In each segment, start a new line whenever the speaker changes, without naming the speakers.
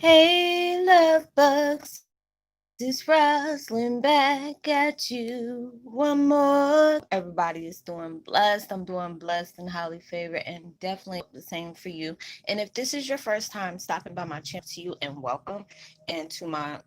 Hey, love bugs, it's Roslynn back at you one more. Everybody is doing blessed. I'm doing blessed and highly favored, and definitely the same for you. And if this is your first time stopping by my channel, to you and welcome, and to my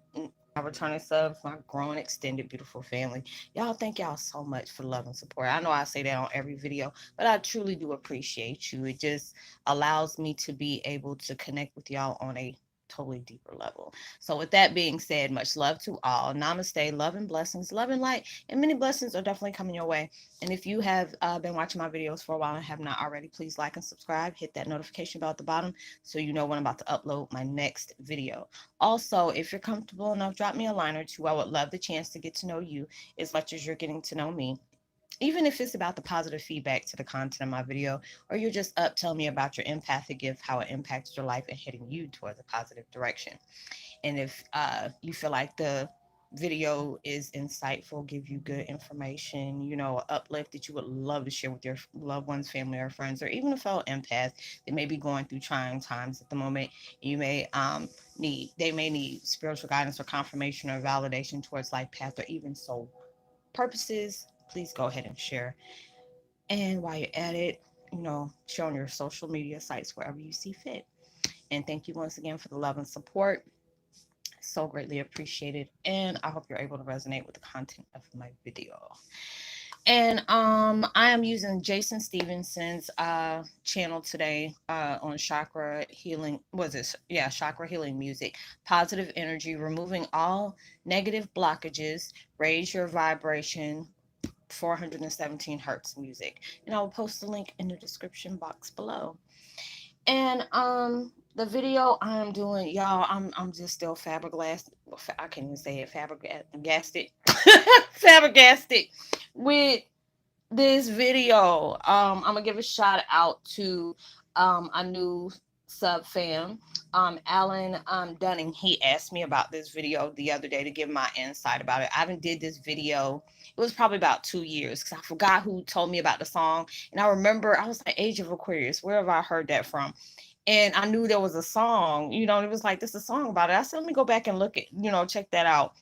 returning subs, my growing extended beautiful family. Y'all, thank y'all so much for love and support. I know I say that on every video, but I truly do appreciate you. It just allows me to be able to connect with y'all on a totally deeper level. So, with that being said, much love to all. Namaste, love and blessings, love and light, and many blessings are definitely coming your way. And if you have been watching my videos for a while and have not already, please like and subscribe. Hit that notification bell at the bottom so you know when I'm about to upload my next video. Also, if you're comfortable enough, drop me a line or two. I would love the chance to get to know you as much as you're getting to know me, even if it's about the positive feedback to the content of my video, or you're just up telling me about your empathic gift, how it impacted your life and heading you towards a positive direction. And if you feel like the video is insightful, give you good information, uplift that you would love to share with your loved ones, family, or friends, or even a fellow empath that may be going through trying times at the moment, you may they may need spiritual guidance or confirmation or validation towards life path or even soul purposes, please go ahead and share. And while you're at it, share on your social media sites wherever you see fit. And thank you once again for the love and support. So greatly appreciated. And I hope you're able to resonate with the content of my video. And I am using Jason Stevenson's channel today on chakra healing. Was this? Yeah, chakra healing music, positive energy, removing all negative blockages, raise your vibration, 417 hertz music. And I will post the link in the description box below. And the video I'm doing, y'all, I'm just still flabbergasted. I can't even say it, flabbergasted, flabbergasted with this video. I'm gonna give a shout out to a new sub fam, Alan Dunning. He asked me about this video the other day to give my insight about it. I haven't did this video. It was probably about 2 years because I forgot who told me about the song, and I remember I was like, Age of Aquarius. Where have I heard that from? And I knew there was a song. And it was like, this is a song about it. I said, let me go back and look at, check that out.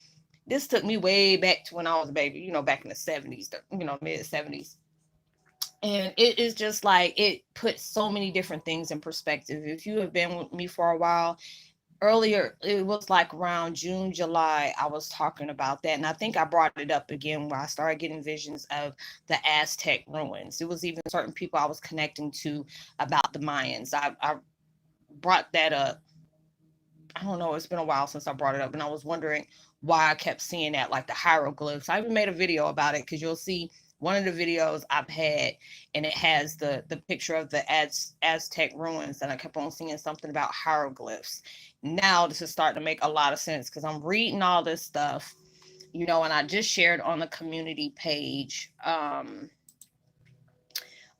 This took me way back to when I was a baby, back in the 70s, mid 70s. And it is just like it puts so many different things in perspective. If you have been with me for a while, earlier it was like around June, July, I was talking about that. And I think I brought it up again where I started getting visions of the Aztec ruins. It was even certain people I was connecting to about the Mayans. I brought that up. I don't know, it's been a while since I brought it up, and I was wondering why I kept seeing that, like the hieroglyphs. I even made a video about it because you'll see one of the videos I've had, and it has the picture of the Aztec ruins, and I kept on seeing something about hieroglyphs. Now this is starting to make a lot of sense because I'm reading all this stuff, and I just shared on the community page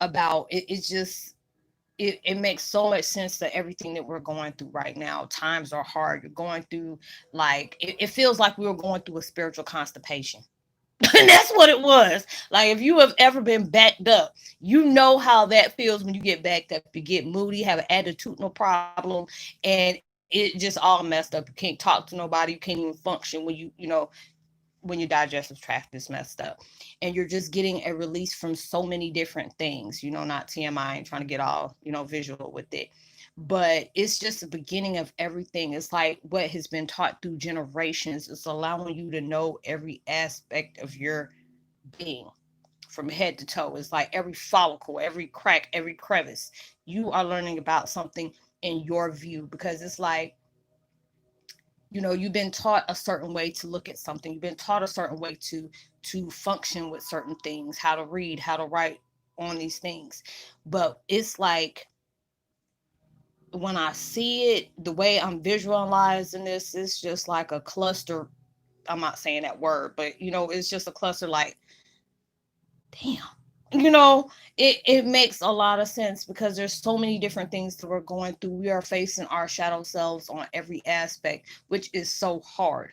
about it. It's just it makes so much sense to everything that we're going through right now. Times are hard. You're going through, like, it feels like we were going through a spiritual constipation. And that's what it was. Like, if you have ever been backed up, you know how that feels when you get backed up. You get moody, have an attitudinal problem, and it just all messed up. You can't talk to nobody. You can't even function when when your digestive tract is messed up, and you're just getting a release from so many different things, not TMI and trying to get all visual with it, but it's just the beginning of everything. It's like what has been taught through generations. It's allowing you to know every aspect of your being from head to toe. It's like every follicle, every crack, every crevice, you are learning about something in your view, because it's like, you've been taught a certain way to look at something. You've been taught a certain way to function with certain things, how to read, how to write on these things. But it's like, when I see it, the way I'm visualizing this, it's just like a cluster. I'm not saying that word, but it's just a cluster, like, damn. It makes a lot of sense because there's so many different things that we're going through. We are facing our shadow selves on every aspect, which is so hard.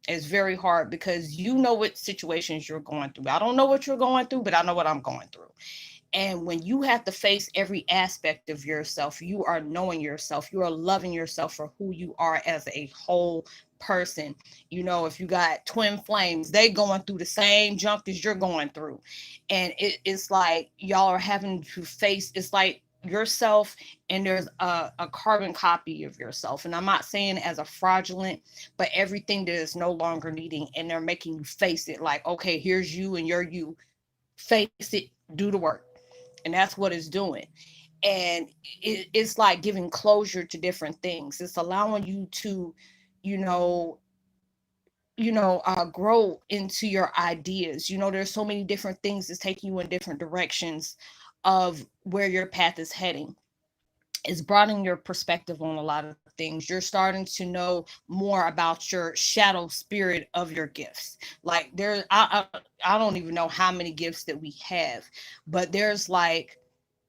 It's very hard because you know what situations you're going through. I don't know what you're going through, but I know what I'm going through. And when you have to face every aspect of yourself, you are knowing yourself, you are loving yourself for who you are as a whole person. You know, if you got twin flames, they going through the same junk as you're going through. And it's like y'all are having to face, it's like yourself, and there's a carbon copy of yourself. And I'm not saying as a fraudulent, but everything that is no longer needing, and they're making you face it like, okay, here's you and you're you. Face it, do the work. And that's what it's doing. And it's like giving closure to different things. It's allowing you to, you know, grow into your ideas. You know, there's so many different things that's taking you in different directions of where your path is heading. It's broadening your perspective on a lot of things. You're starting to know more about your shadow spirit of your gifts. Like I don't even know how many gifts that we have, but there's like,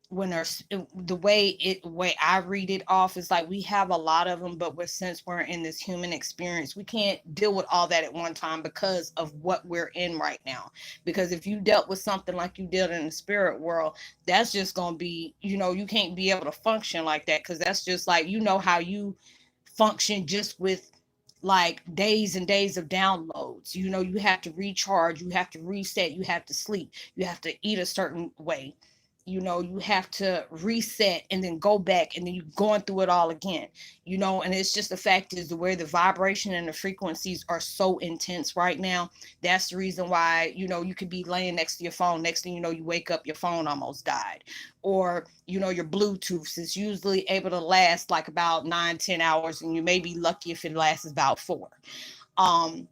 when there's the way I read it off is like we have a lot of them, but since we're in this human experience, we can't deal with all that at one time because of what we're in right now. Because if you dealt with something like you did in the spirit world, that's just gonna be, you can't be able to function like that, because that's just like, how you function just with like days and days of downloads. You have to recharge, you have to reset, you have to sleep, you have to eat a certain way, you have to reset and then go back, and then you going through it all again. And it's just the fact is the way the vibration and the frequencies are so intense right now. That's the reason why, you could be laying next to your phone, next thing you know, you wake up, your phone almost died. Or your Bluetooth is usually able to last like about 9-10 hours, and you may be lucky if it lasts about 4. um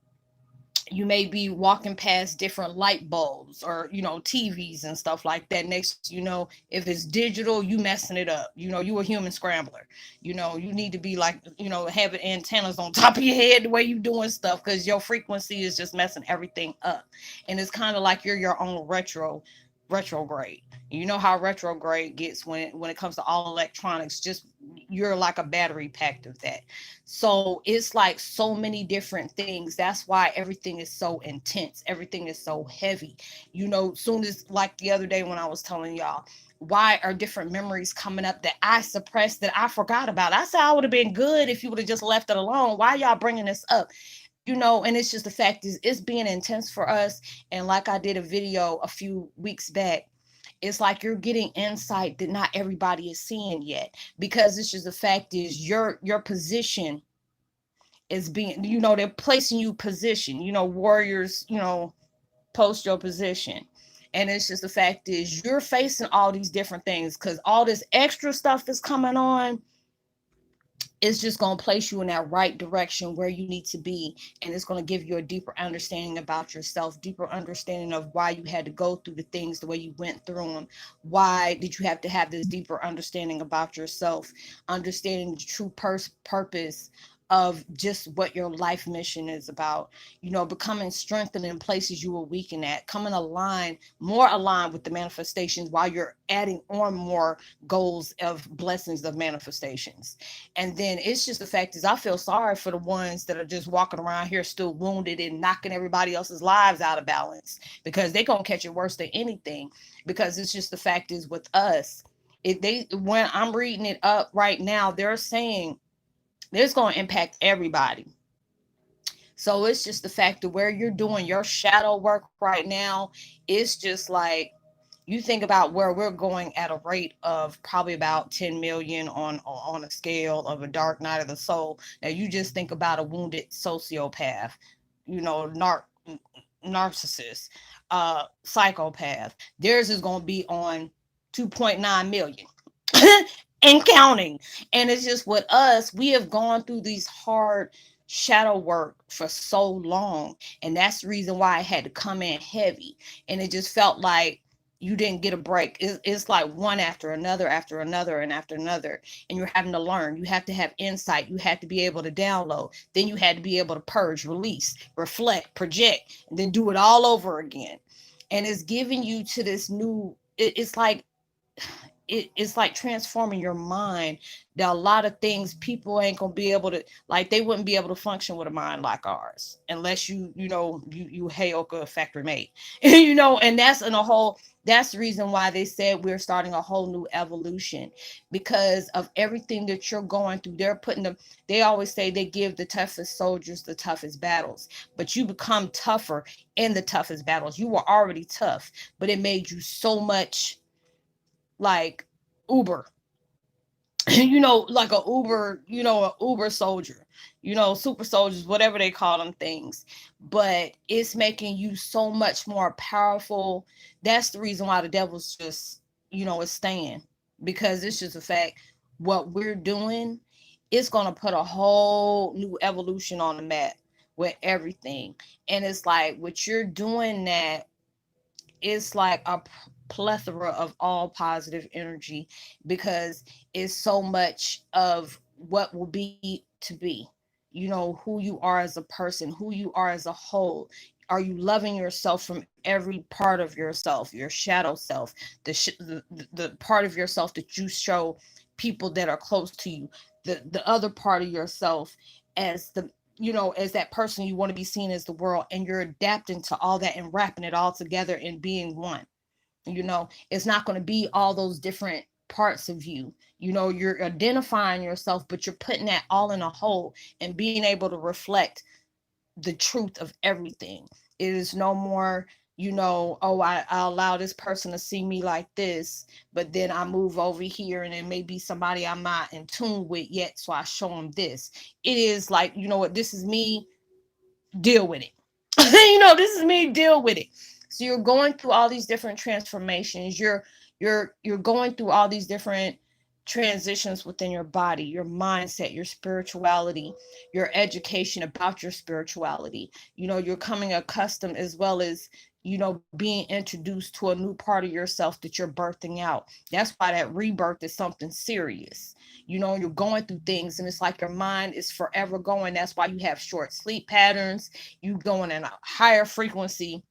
you may be walking past different light bulbs or TVs and stuff like that. Next, if it's digital, you messing it up. You a human scrambler. You need to be like, having antennas on top of your head the way you doing stuff, because your frequency is just messing everything up. And it's kind of like you're your own retrograde. You know how retrograde gets when it comes to all electronics. Just you're like a battery pack of that. So it's like so many different things. That's why everything is so intense. Everything is so heavy. Soon as, like the other day when I was telling y'all, why are different memories coming up that I suppressed, that I forgot about? I said I would have been good if you would have just left it alone. Why y'all bringing this up? And it's just the fact is it's being intense for us. And like I did a video a few weeks back, it's like you're getting insight that not everybody is seeing yet, because it's just the fact is your position is being, they're placing you position, warriors, post your position. And it's just the fact is you're facing all these different things, because all this extra stuff is coming on. It's just going to place you in that right direction where you need to be. And it's going to give you a deeper understanding about yourself, deeper understanding of why you had to go through the things the way you went through them. Why did you have to have this deeper understanding about yourself, understanding the true purpose of just what your life mission is about, becoming strengthened in places you were weak in at, coming more aligned with the manifestations, while you're adding on more goals of blessings of manifestations. And then it's just the fact is I feel sorry for the ones that are just walking around here still wounded and knocking everybody else's lives out of balance, because they're going to catch it worse than anything. Because it's just the fact is with us, when I'm reading it up right now, they're saying it's going to impact everybody. So it's just the fact of where you're doing your shadow work right now. It's just like, you think about where we're going at a rate of probably about 10 million on a scale of a dark night of the soul. Now you just think about a wounded sociopath, narcissist, psychopath. Theirs is going to be on 2.9 million and counting. And it's just with us, we have gone through these hard shadow work for so long. And that's the reason why I had to come in heavy. And it just felt like you didn't get a break. It's like one after another, after another, and after another. And you're having to learn. You have to have insight. You have to be able to download. Then you had to be able to purge, release, reflect, project, and then do it all over again. And it's giving you to this new, it's like it's like transforming your mind. There are a lot of things people ain't gonna be able to, like, they wouldn't be able to function with a mind like ours unless you Heyoka factory mate. And that's in a whole, that's the reason why they said we're starting a whole new evolution, because of everything that you're going through. They're putting them, they always say they give the toughest soldiers the toughest battles, but you become tougher in the toughest battles. You were already tough, but it made you so much like uber, like a uber, a uber soldier, super soldiers, whatever they call them things. But it's making you so much more powerful. That's the reason why the devil's just, is staying, because it's just a fact. What we're doing, it's going to put a whole new evolution on the map with everything. And it's like what you're doing, that it's like a plethora of all positive energy, because it's so much of what will be to be, who you are as a person, who you are as a whole. Are you loving yourself from every part of yourself, your shadow self, the part of yourself that you show people that are close to you, the other part of yourself, as the as that person you want to be seen as the world, and you're adapting to all that and wrapping it all together and being one. It's not going to be all those different parts of you. You're identifying yourself, but you're putting that all in a whole and being able to reflect the truth of everything. It is no more, oh, I allow this person to see me like this, but then I move over here and it may be somebody I'm not in tune with yet, so I show them this. It is like, you know what, this is me, deal with it. This is me, deal with it. So you're going through all these different transformations. You're going through all these different transitions within your body, your mindset, your spirituality, your education about your spirituality. You're coming accustomed, as well as being introduced to a new part of yourself that you're birthing out. That's why that rebirth is something serious. You're going through things, and it's like your mind is forever going. That's why you have short sleep patterns. You going in a higher frequency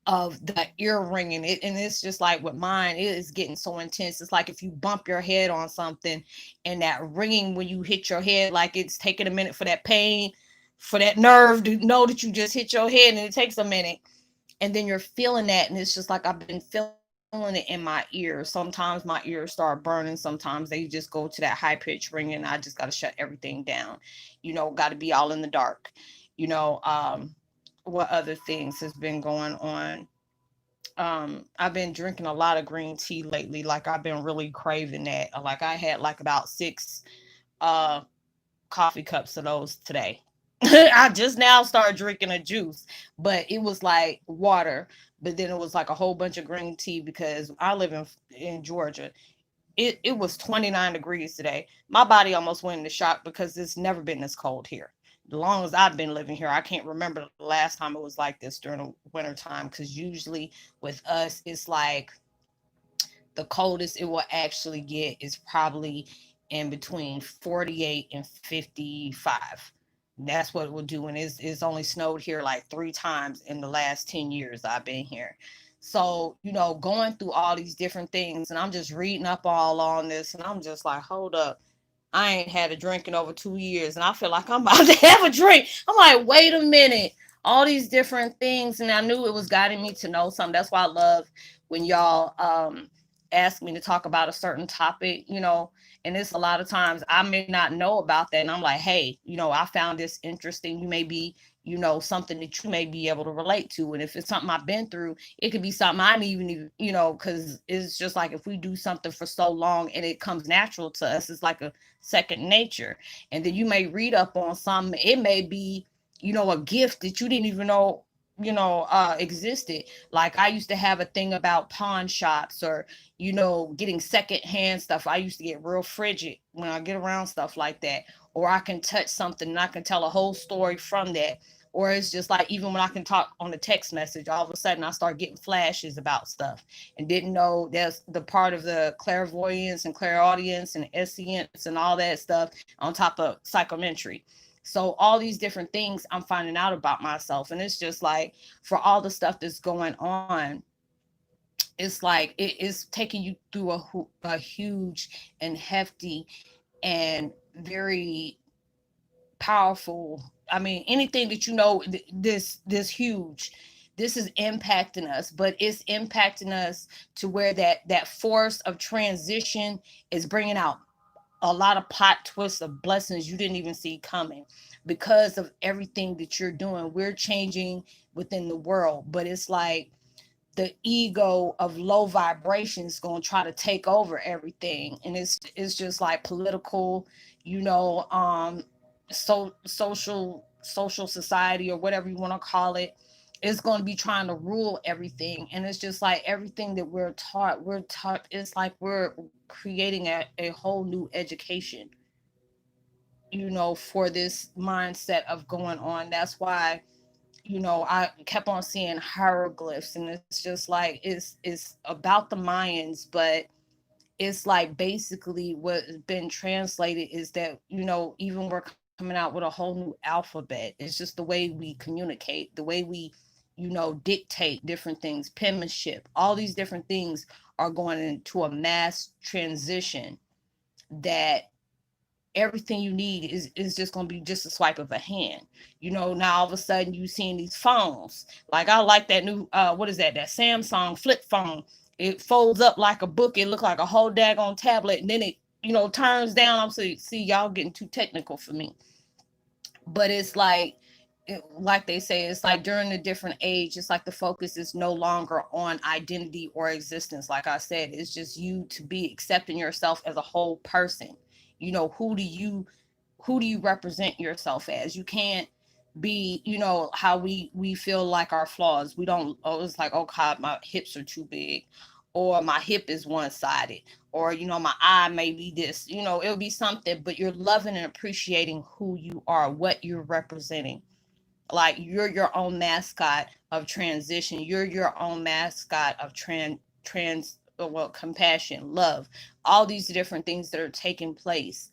of the ear ringing it, and it's just like with mine, it is getting so intense. It's like if you bump your head on something, and that ringing when you hit your head, like it's taking a minute for that pain, for that nerve to know that you just hit your head, and it takes a minute, and then you're feeling that, and it's just like I've been feeling it in my ears. Sometimes my ears start burning, sometimes they just go to that high pitch ringing, and I just got to shut everything down. Got to be all in the dark. you know um what other things has been going on? I've been drinking a lot of green tea lately. Like, I've been really craving that. Like, I had like about six uh coffee cups of those today. I just now started drinking a juice, but it was like water. But then it was like a whole bunch of green tea, because I live in Georgia. It was 29 degrees today. My body almost went into shock, because it's never been this cold here. As long as I've been living here, I can't remember the last time it was like this during the winter time. Because usually with us, it's like the coldest it will actually get is probably in between 48 and 55. That's what it will do. And it's only snowed here like 3 times in the last 10 years I've been here. So, going through all these different things, and I'm just reading up all on this, and I'm just like, hold up. I ain't had a drink in over 2 years, and I feel like I'm about to have a drink. I'm like, wait a minute. All these different things, and I knew it was guiding me to know something. That's why I love when y'all ask me to talk about a certain topic, and it's a lot of times I may not know about that, and I'm like, hey, I found this interesting. You may be, something that you may be able to relate to, and if it's something I've been through, it could be something I didn't even, because it's just like if we do something for so long and it comes natural to us, it's like a second nature. And then you may read up on something, it may be, a gift that you didn't even know existed. Like, I used to have a thing about pawn shops, or getting secondhand stuff. I used to get real frigid when I get around stuff like that. Or I can touch something and I can tell a whole story from that. Or it's just like, even when I can talk on a text message, all of a sudden I start getting flashes about stuff, and didn't know there's the part of the clairvoyance and clairaudience and SCNs and all that stuff on top of psychometry. So all these different things I'm finding out about myself. And it's just like, for all the stuff that's going on, it's like it is taking you through a huge and hefty and very powerful. I mean, anything that you know, this huge, this is impacting us, but it's impacting us to where that force of transition is bringing out a lot of plot twists of blessings you didn't even see coming because of everything that you're doing. We're changing within the world, but it's like the ego of low vibrations going to try to take over everything, and it's just like political, you know, social society or whatever you want to call it, is going to be trying to rule everything. And it's just like everything that we're taught, it's like we're creating a whole new education, you know, for this mindset of going on. That's why, you know, I kept on seeing hieroglyphs, and it's just like it's about the Mayans, but it's like basically what's been translated is that, you know, even we're coming out with a whole new alphabet. It's just the way we communicate, the way we, you know, dictate different things, penmanship, all these different things are going into a mass transition that everything you need is just going to be just a swipe of a hand. You know, now all of a sudden you seeing these phones. Like I like that new what is that Samsung flip phone. It folds up like a book. It look like a whole daggone tablet, and then it, you know, turns down. I'm see y'all getting too technical for me, but it's like like they say, it's like during a different age, it's like the focus is no longer on identity or existence. Like I said, it's just you to be accepting yourself as a whole person. You know, who do you represent yourself as? You can't be, you know, how we feel like our flaws. We don't, oh, it's like, oh god, my hips are too big, or my hip is one-sided, or, you know, my eye may be this, you know, it'll be something. But you're loving and appreciating who you are, what you're representing. Like you're your own mascot of transition. You're your own mascot of trans well, compassion, love, all these different things that are taking place.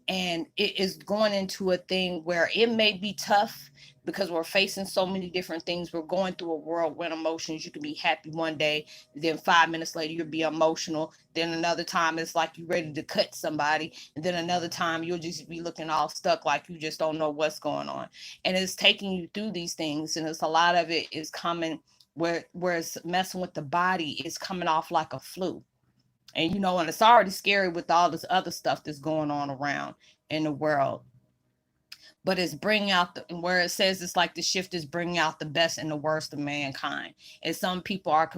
And it is going into a thing where it may be tough because we're facing so many different things. We're going through a whirlwind emotions. You can be happy one day, then 5 minutes later you'll be emotional, then another time it's like you're ready to cut somebody, and then another time you'll just be looking all stuck like you just don't know what's going on. And it's taking you through these things, and it's a lot of it is coming where it's messing with the body. It's coming off like a flu. And, you know, and it's already scary with all this other stuff that's going on around in the world. But it's bringing out where it says it's like the shift is bringing out the best and the worst of mankind. And some people are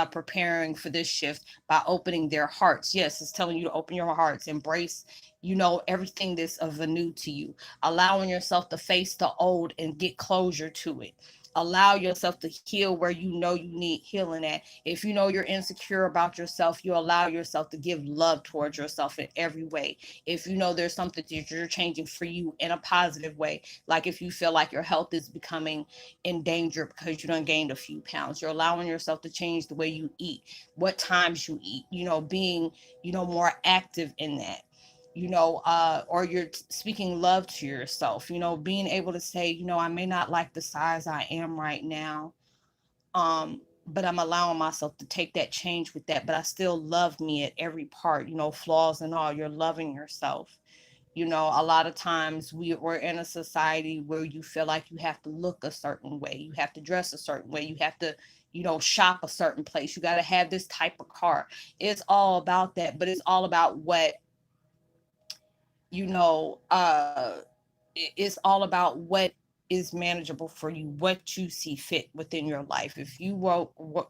preparing for this shift by opening their hearts. Yes, it's telling you to open your hearts, embrace, you know, everything that's of a new to you, allowing yourself to face the old and get closure to it. Allow yourself to heal where you know you need healing at. If you know you're insecure about yourself, you allow yourself to give love towards yourself in every way. If you know there's something that you're changing for you in a positive way, like if you feel like your health is becoming in danger because you done gained a few pounds, you're allowing yourself to change the way you eat, what times you eat, you know, being, you know, more active in that, you know, or you're speaking love to yourself, you know, being able to say, you know, I may not like the size I am right now, but I'm allowing myself to take that change with that, but I still love me at every part, you know, flaws and all. You're loving yourself. You know, a lot of times we're in a society where you feel like you have to look a certain way, you have to dress a certain way, you have to, you know, shop a certain place, you got to have this type of car. It's all about that, but it's all about what, you know, it's all about what is manageable for you, what you see fit within your life. If you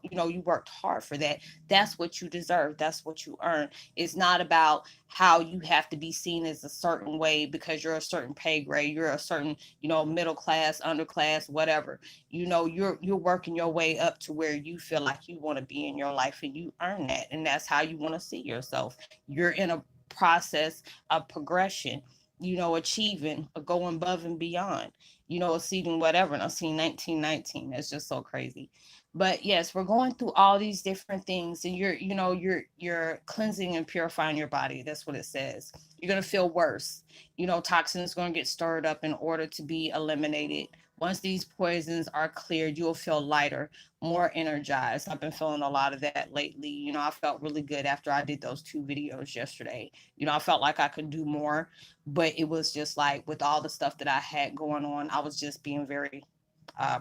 you know, you worked hard for that, that's what you deserve, that's what you earn. It's not about how you have to be seen as a certain way because you're a certain pay grade, you're a certain, you know, middle class, underclass, whatever. You know, you're working your way up to where you feel like you want to be in your life, and you earn that, and that's how you want to see yourself. You're in a process of progression, you know, achieving or going above and beyond, you know, exceeding whatever. And I've seen 1919. That's just so crazy. But yes, we're going through all these different things, and you're, you know, you're cleansing and purifying your body. That's what it says. You're gonna feel worse. You know, toxins going to get stirred up in order to be eliminated Once these poisons are cleared, you'll feel lighter, more energized. I've been feeling a lot of that lately. I felt really good after I did those 2 videos yesterday. I felt like I could do more, but it was just like with all the stuff that I had going on, I was just being very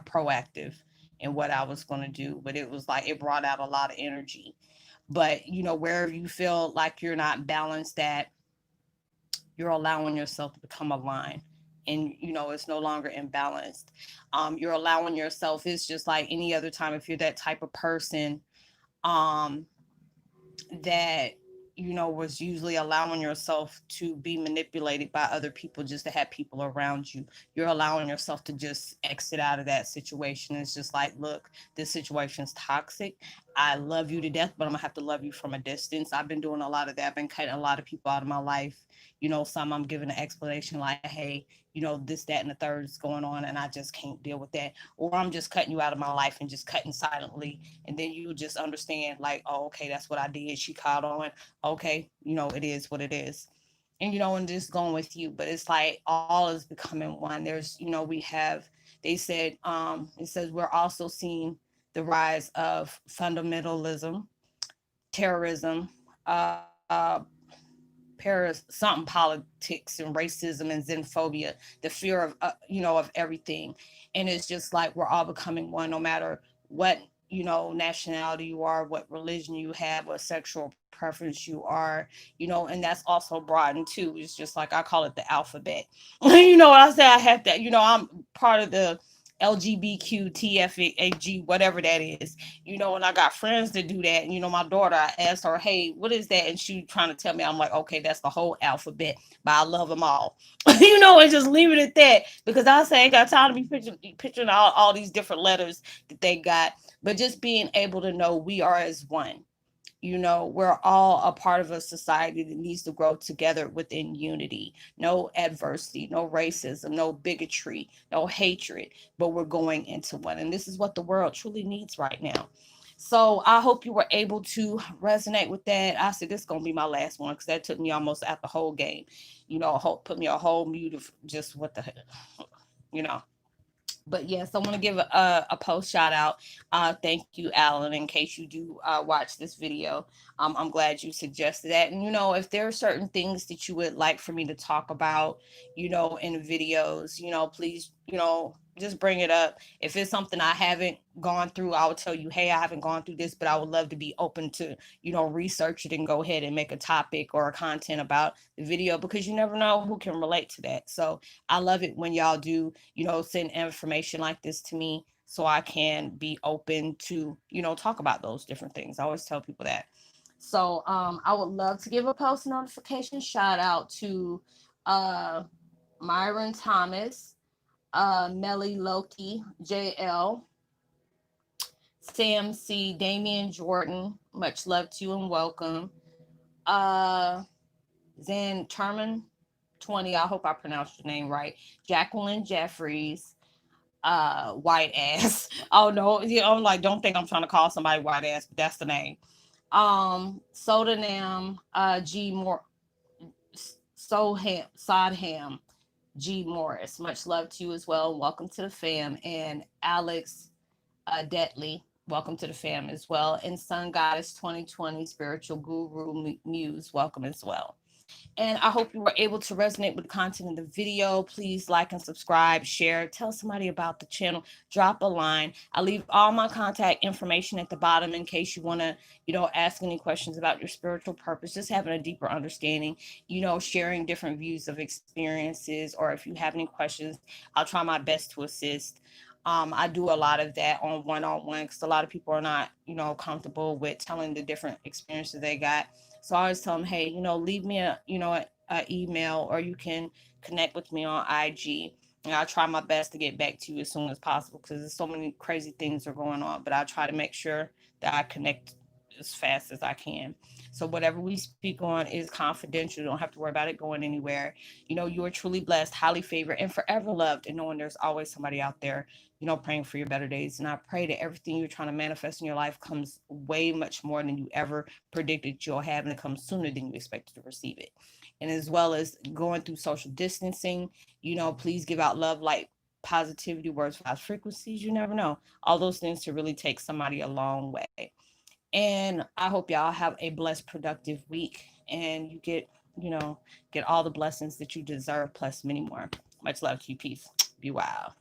proactive in what I was going to do. But it was like it brought out a lot of energy. But wherever you feel like you're not balanced at, you're allowing yourself to become aligned, and it's no longer imbalanced. You're allowing yourself, it's just like any other time. If you're that type of person um that was usually allowing yourself to be manipulated by other people just to have people around you, you're allowing yourself to just exit out of that situation. It's just like, look, this situation's toxic. I love you to death, but I'm gonna have to love you from a distance. I've been doing a lot of that. I've been cutting a lot of people out of my life. Some I'm giving an explanation like, hey, this, that, and the third is going on, and I just can't deal with that. Or I'm just cutting you out of my life and just cutting silently, and then you just understand like, oh, okay, that's what I did. She caught on. Okay, it is what it is. And just going with you. But it's like all is becoming one. There's, we have, they said, it says we're also seeing the rise of fundamentalism, terrorism, uh, something politics and racism and xenophobia, the fear of of everything. And it's just like we're all becoming one, no matter what nationality you are, what religion you have, what sexual preference you are. And that's also broadened too. It's just like I call it the alphabet. I say I have that. I'm part of the LGBTQTFAG, whatever that is, and I got friends that do that. And, my daughter, I asked her, hey, what is that? And she trying to tell me, I'm like, okay, that's the whole alphabet, but I love them all, and just leave it at that, because I say I ain't got time to be picturing all these different letters that they got, but just being able to know we are as one. We're all a part of a society that needs to grow together within unity. No adversity, no racism, no bigotry, no hatred, but we're going into one. And this is what the world truly needs right now. So I hope you were able to resonate with that. I said this is gonna be my last one because that took me almost out the whole game. Put me a whole mute of just what the hell, you know. But yes, I want to give a post shout out. Thank you, Alan, in case you do watch this video. I'm glad you suggested that. And, if there are certain things that you would like for me to talk about, in videos, please, just bring it up. If it's something I haven't gone through, I will tell you, hey, I haven't gone through this, but I would love to be open to, research it and go ahead and make a topic or a content about the video, because you never know who can relate to that. So I love it when y'all do, send information like this to me so I can be open to, talk about those different things. I always tell people that. So I would love to give a post notification shout out to uh, Myron Thomas, Melly Loki, JL, Sam C, Damian Jordan. Much love to you and welcome. Uh, Zan Terman 20. I hope I pronounced your name right. Jacqueline Jeffries, white ass. Oh no, I'm like, don't think I'm trying to call somebody white ass, but that's the name. Soda Nam, G More, Sodham, G Morris. Much love to you as well. Welcome to the fam. And Alex Detley, welcome to the fam as well. And Sun Goddess 2020, Spiritual Guru Muse, welcome as well. And I hope you were able to resonate with the content in the video. Please like and subscribe, share, tell somebody about the channel, drop a line. I leave all my contact information at the bottom in case you want to, ask any questions about your spiritual purpose, just having a deeper understanding, sharing different views of experiences, or if you have any questions, I'll try my best to assist. I do a lot of that on one-on-one because a lot of people are not, comfortable with telling the different experiences they got. So I always tell them, hey, leave me a email, or you can connect with me on IG. And I'll try my best to get back to you as soon as possible because there's so many crazy things are going on. But I try to make sure that I connect as fast as I can. So whatever we speak on is confidential. You don't have to worry about it going anywhere. You are truly blessed, highly favored, and forever loved. And knowing there's always somebody out there, praying for your better days. And I pray that everything you're trying to manifest in your life comes way much more than you ever predicted you'll have, and it comes sooner than you expected to receive it. And as well as going through social distancing, please give out love, light, positivity, words, vibes, frequencies. You never know. All those things to really take somebody a long way. And I hope y'all have a blessed, productive week and you get, you know, get all the blessings that you deserve, plus many more. Much love to you. Peace. Be wild.